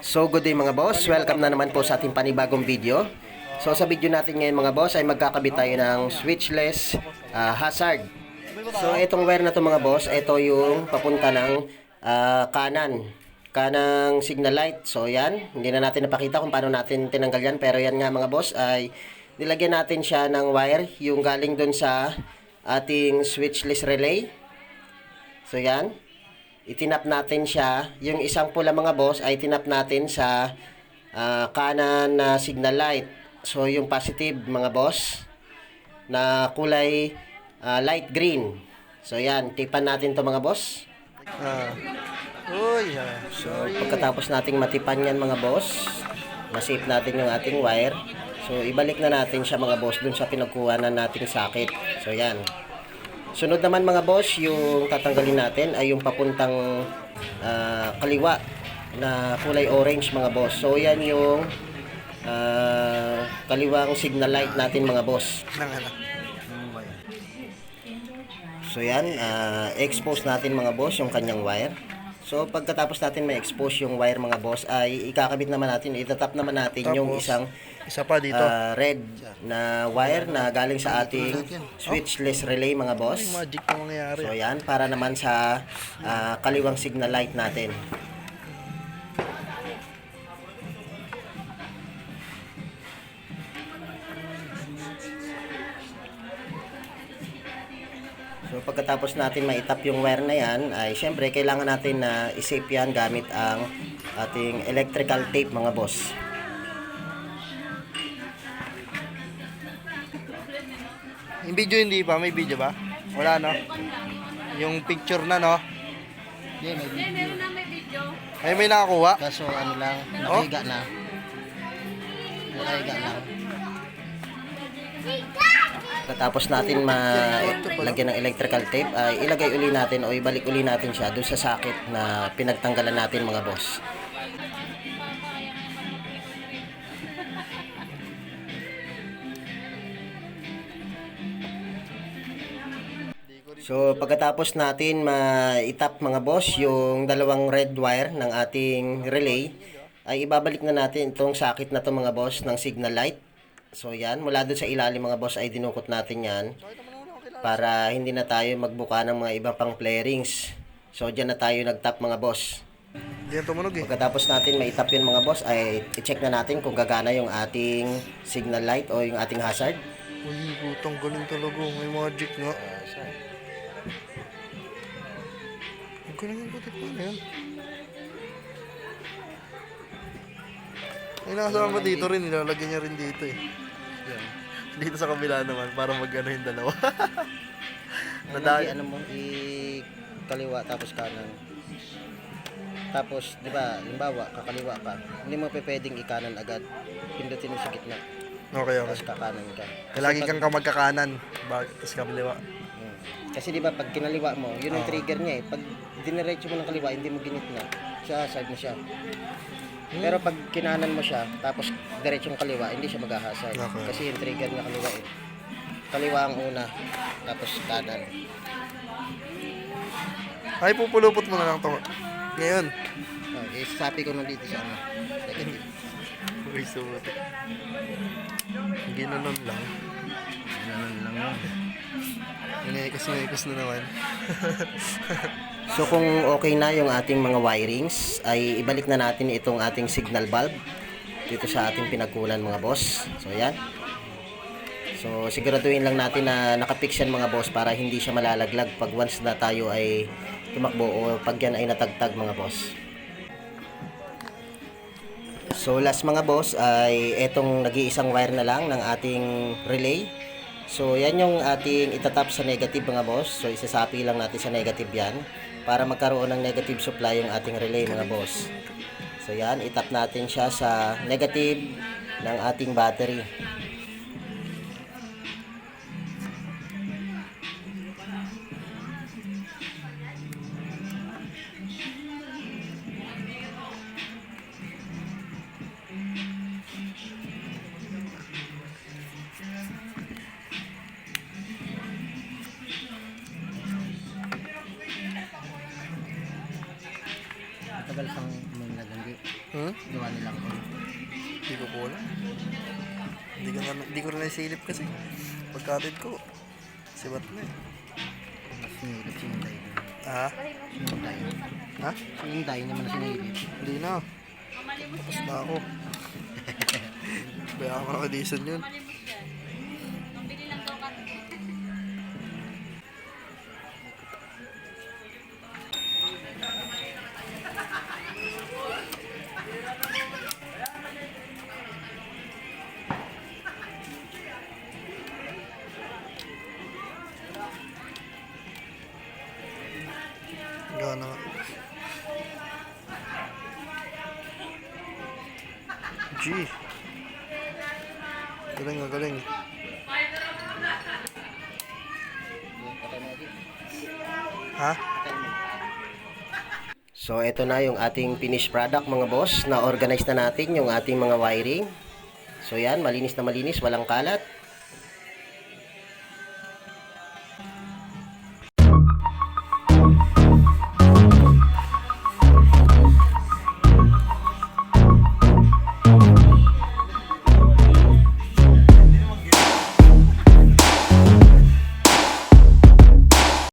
So good day mga boss, welcome na naman po sa ating panibagong video. So sa video natin ngayon mga boss ay magkakabit tayo ng switchless hazard. So itong wire na to mga boss, ito yung papunta ng kanang signal light. So yan, hindi na natin napakita kung paano natin tinanggal yan, pero yan nga mga boss ay nilagyan natin siya ng wire yung galing dun sa ating switchless relay. So yan, itinap natin siya. Yung isang pula mga boss ay tinap natin sa kanan na signal light. So yung positive mga boss na kulay light green. So yan, tipan natin to mga boss. So pagkatapos nating matipan yan mga boss, masave natin yung ating wire. So ibalik na natin siya mga boss dun sa pinagkuhanan nating socket. So yan. Sunod naman mga boss, yung tatanggalin natin ay yung papuntang kaliwa na kulay orange mga boss. So yan yung kaliwang signal light natin mga boss. So yan, expose natin mga boss yung kanyang wire. So pagkatapos natin ma-expose yung wire mga boss ay ikakabit naman natin, itatap naman natin yung isa pa dito red na wire na galing sa ating switchless relay mga boss. Magic na mangyayari. So yan, para naman sa kaliwang signal light natin. So pagkatapos natin maitap yung wire na yan, ay syempre kailangan natin na i-safe yan gamit ang ating electrical tape mga boss. Yung video hindi pa? May video ba? Wala no? Yung picture na no? Yeah, may video. Meron na may video. Ay may nakakuha? Kaso ano lang, nakahiga na. Nakahiga lang. Pagkatapos natin lagyan ng electrical tape, ay ilagay uli natin o ibalik uli natin siya doon sa socket na pinagtanggalan natin mga boss. So pagkatapos natin maitap mga boss yung dalawang red wire ng ating relay, ay ibabalik na natin itong socket na to mga boss ng signal light. So yan, mula doon sa ilalim mga boss ay dinukot natin yan para hindi na tayo magbuka ng mga ibang pang flarings. So dyan na tayo nagtap mga boss. Hindi yan tumunog eh. Pagkatapos natin maitap yun mga boss ay i-check na natin kung gagana yung ating signal light o yung ating hazard. Uy, putang galing talaga. May magic nga. Ang galing yung putik pa na yan. Ay, nakasama ba dito rin? Nilalagyan niya rin dito eh. Yan. Dito sa kabila naman para mag-ano yung dalawa. Ano mo, i-kaliwa tapos kanan. Tapos, di ba, limbawa, kakaliwa ka. Hindi mo pwedeng ikanan agad. Pindutin mo sa gitna. Okay. Tapos kakanan ka. Lagi kang magkakanan. Tapos kabaliwa. Kasi di ba pag kinaliwa mo, yun ang trigger niya eh. Pag diniretso mo ng kaliwa, hindi mo ginitna. Sa side mo siya. Pero pag kinanan mo siya, tapos diretsong kaliwa, hindi siya maghahasad. Okay. Kasi yung trigger niya kaliwa eh. Kaliwa ang una, tapos kanan. Ay, pupulupot mo na lang to. Ngayon. Isasapi ko nung dito sa ano. Negative. Uy, sumunod. Ginanon lang. Ganun lang yun. Inekos na naman. So kung okay na yung ating mga wirings, ay ibalik na natin itong ating signal bulb dito sa ating pinagkulan mga boss. So yan. So siguraduhin lang natin na nakapix yan mga boss para hindi siya malalaglag pag once na tayo ay tumakbo o pag yan ay natagtag mga boss. So last mga boss ay etong nag-iisang wire na lang ng ating relay. So yan yung ating itatap sa negative mga boss. So isasapi lang natin sa negative yan para magkaroon ng negative supply yung ating relay mga boss. So yan, itap natin siya sa negative ng ating battery. matagal sang may nagandi. Gawa nilang ko. Hindi ko po alam. Hindi ko rin naisilip kasi. Pagkatid ko, sibat na eh. Mas sinilip si Inday. Ha? Si Inday. Ha? Si Inday naman na sinilip. Hindi na. Tapos na ako. Kaya ako nakadisan yun. Gana nga. G. Galing nga, galing. Ha? So, ito na yung ating finished product mga boss. Na-organize na natin yung ating mga wiring. So, yan, malinis na malinis, walang kalat.